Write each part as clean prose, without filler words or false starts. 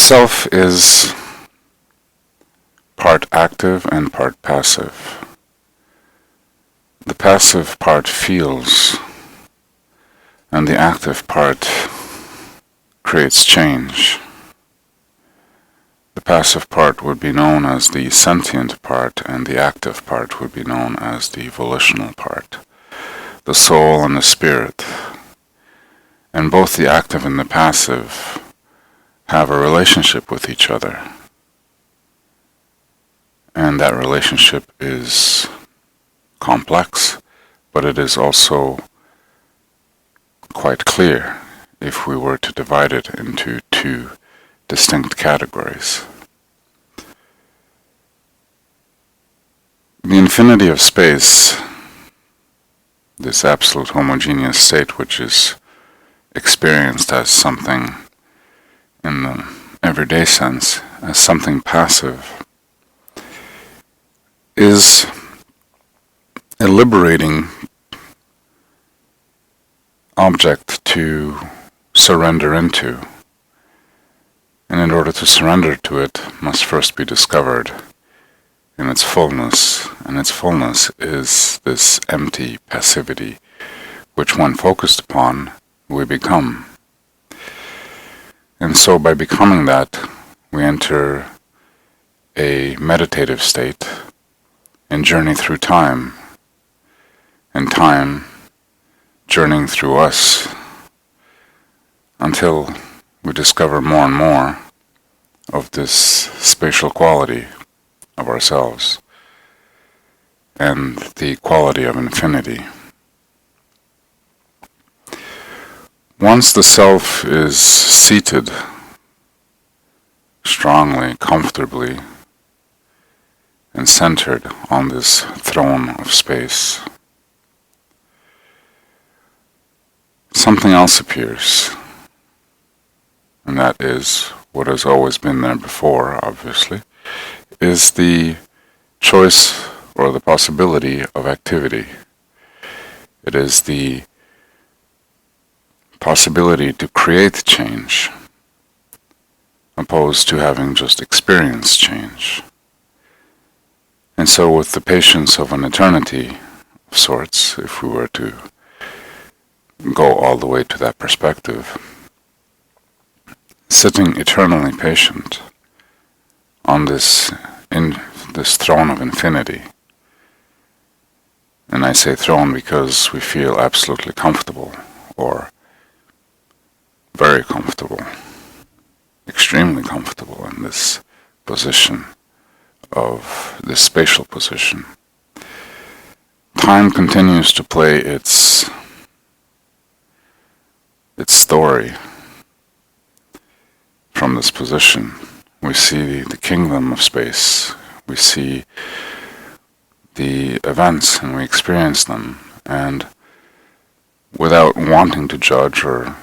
self is part active and part passive. The passive part feels, and the active part creates change. The passive part would be known as the sentient part, and the active part would be known as the volitional part, the soul and the spirit. And both the active and the passive have a relationship with each other. And that relationship is complex, but it is also quite clear if we were to divide it into two distinct categories. The infinity of space, this absolute homogeneous state which is experienced as something in the everyday sense, as something passive, is a liberating object to surrender into. And in order to surrender to it, must first be discovered in its fullness. And its fullness is this empty passivity, which when focused upon, we become. And so by becoming that, we enter a meditative state and journey through time, and time journeying through us, until we discover more and more of this spatial quality of ourselves and the quality of infinity. Once the self is seated strongly, comfortably, and centered on this throne of space, something else appears, and that is what has always been there before, obviously, is the choice or the possibility of activity. It is the possibility to create change, opposed to having just experienced change. And so with the patience of an eternity of sorts, if we were to go all the way to that perspective, sitting eternally patient on this throne of infinity, and I say throne because we feel absolutely comfortable, or very comfortable, extremely comfortable in this position of this spatial position. Time continues to play its story from this position. We see the kingdom of space, we see the events and we experience them, and without wanting to judge or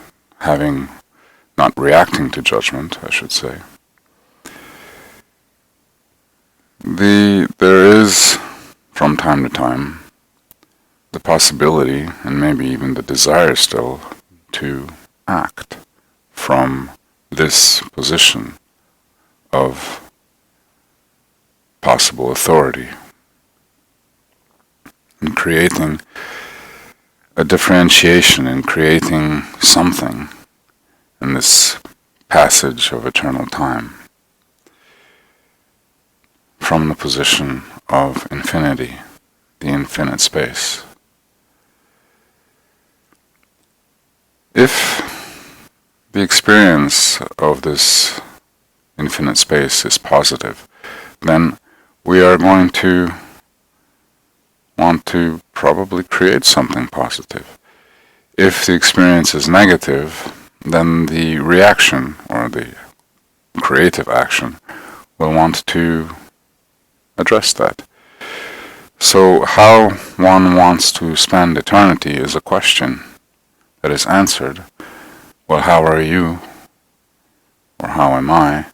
not reacting to judgment, I should say, there is, from time to time, the possibility, and maybe even the desire still, to act from this position of possible authority, in creating a differentiation, in creating something in this passage of eternal time from the position of infinity, the infinite space. If the experience of this infinite space is positive, then we are going to want to probably create something positive. If the experience is negative, then the reaction or the creative action will want to address that. So how one wants to spend eternity is a question that is answered. Well, how are you, or how am I,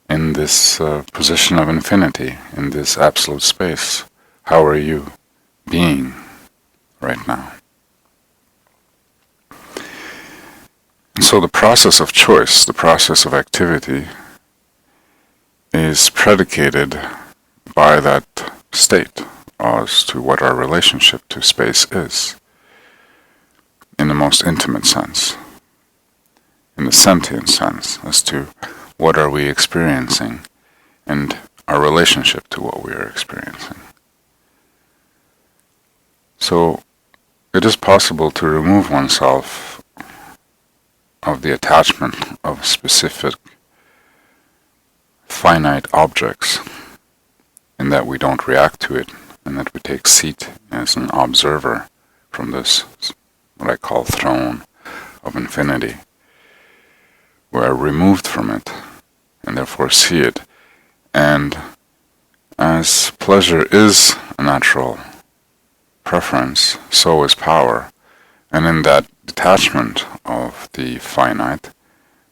in this position of infinity, in this absolute space? How are you being right now? And so the process of choice, the process of activity, is predicated by that state as to what our relationship to space is, in the most intimate sense, in the sentient sense, as to what are we experiencing and our relationship to what we are experiencing. So it is possible to remove oneself of the attachment of specific finite objects, in that we don't react to it, and that we take seat as an observer from this, what I call throne of infinity. We are removed from it, and therefore see it. And as pleasure is a natural preference, so is power. And in that detachment of the finite,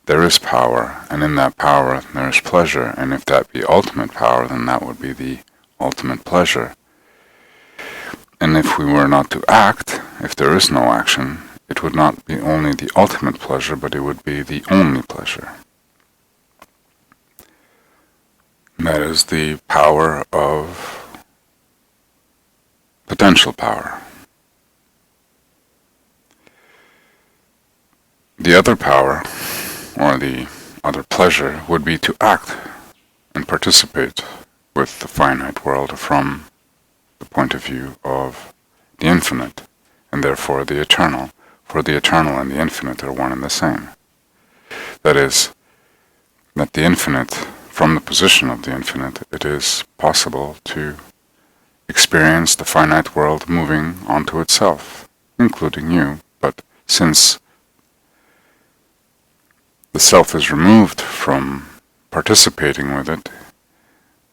there is power, and in that power there is pleasure, and if that be ultimate power, then that would be the ultimate pleasure. And if we were not to act, if there is no action, it would not be only the ultimate pleasure, but it would be the only pleasure. And that is the power of potential power. The other power, or the other pleasure, would be to act and participate with the finite world from the point of view of the infinite, and therefore the eternal, for the eternal and the infinite are one and the same. That is, that the infinite, from the position of the infinite, it is possible to experience the finite world moving onto itself, including you, but since the self is removed from participating with it,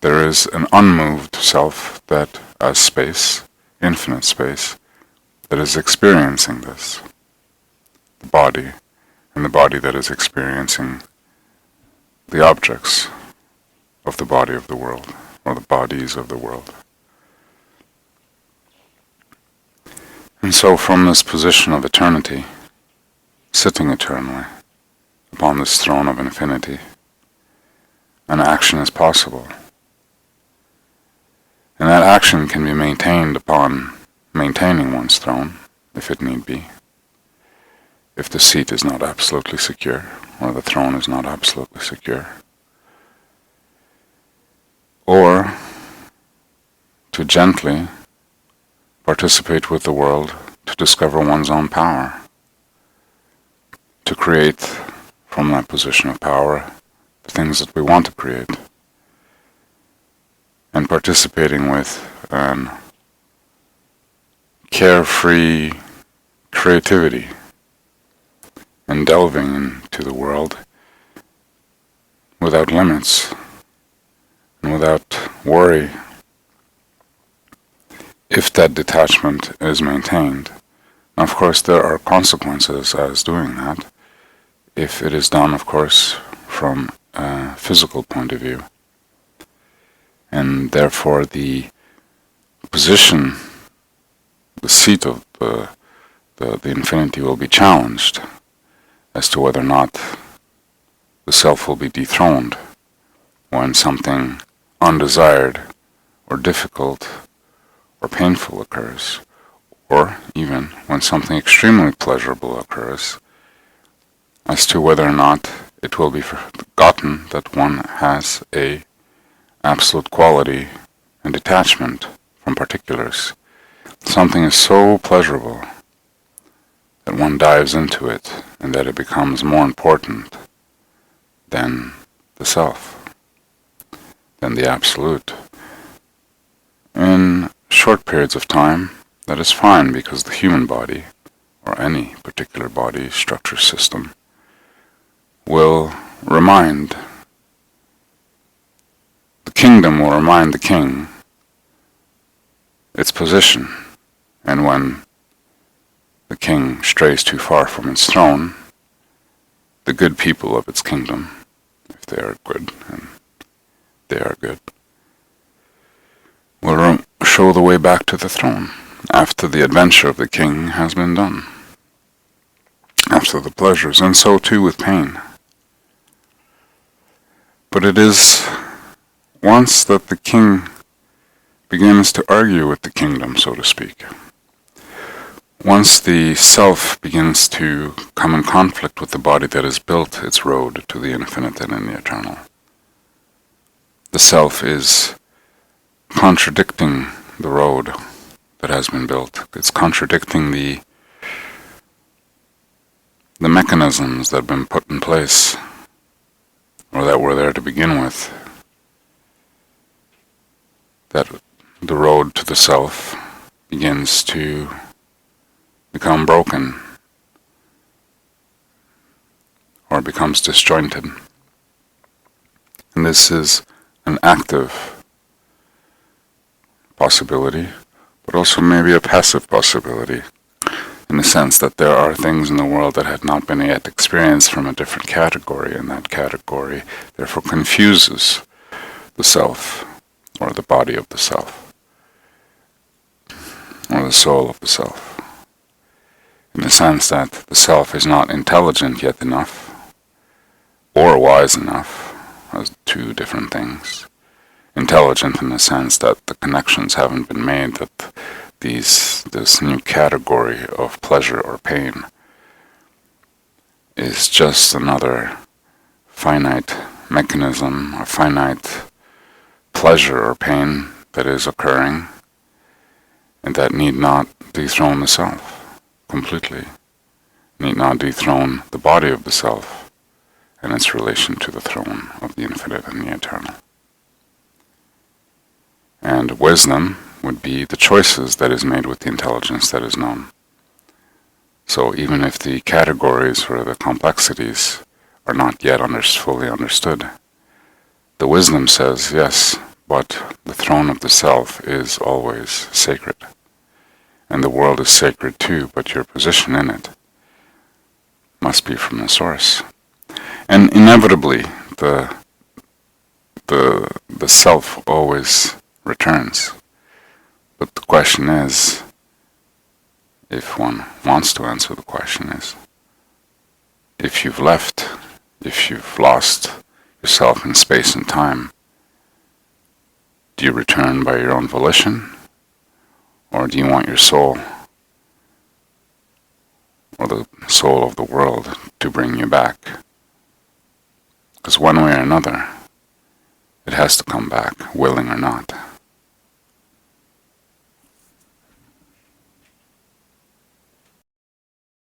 there is an unmoved self that, as space, infinite space, that is experiencing this. The body, and the body that is experiencing the objects of the body of the world, or the bodies of the world. And so from this position of eternity, sitting eternally, upon this throne of infinity, an action is possible. And that action can be maintained upon maintaining one's throne, if it need be, if the seat is not absolutely secure, or the throne is not absolutely secure. Or to gently participate with the world to discover one's own power, to create from that position of power the things that we want to create, and participating with an carefree creativity and delving into the world without limits and without worry, if that detachment is maintained. Now, of course, there are consequences as doing that, if it is done, of course, from a physical point of view. And therefore the position, the seat of the infinity will be challenged as to whether or not the self will be dethroned when something undesired or difficult or painful occurs, or even when something extremely pleasurable occurs, as to whether or not it will be forgotten that one has a absolute quality and detachment from particulars. Something is so pleasurable that one dives into it, and that it becomes more important than the self, than the absolute. In short periods of time, that is fine, because the human body, or any particular body structure system, will remind, the kingdom will remind the king its position, and when the king strays too far from its throne, the good people of its kingdom, if they are good, and they are good, will show the way back to the throne, after the adventure of the king has been done, after the pleasures, and so too with pain. But it is once that the king begins to argue with the kingdom, so to speak, once the self begins to come in conflict with the body that has built its road to the infinite and in the eternal, the self is contradicting the road that has been built. It's contradicting the mechanisms that have been put in place, or that were there to begin with, that the road to the self begins to become broken or becomes disjointed. And this is an active possibility, but also maybe a passive possibility, in the sense that there are things in the world that had not been yet experienced from a different category, and that category therefore confuses the self, or the body of the self, or the soul of the self, in the sense that the self is not intelligent yet enough, or wise enough, as two different things. Intelligent in the sense that the connections haven't been made, that this new category of pleasure or pain is just another finite mechanism, a finite pleasure or pain that is occurring, and that need not dethrone the self completely, need not dethrone the body of the self and its relation to the throne of the infinite and the eternal. And wisdom would be the choices that is made with the intelligence that is known. So even if the categories or the complexities are not yet fully understood, the wisdom says, yes, but the throne of the self is always sacred. And the world is sacred too, but your position in it must be from the source. And inevitably, the self always returns. But the question is, if one wants to answer the question, is if you've left, if you've lost yourself in space and time, do you return by your own volition? Or do you want your soul, or the soul of the world, to bring you back? Because one way or another, it has to come back, willing or not.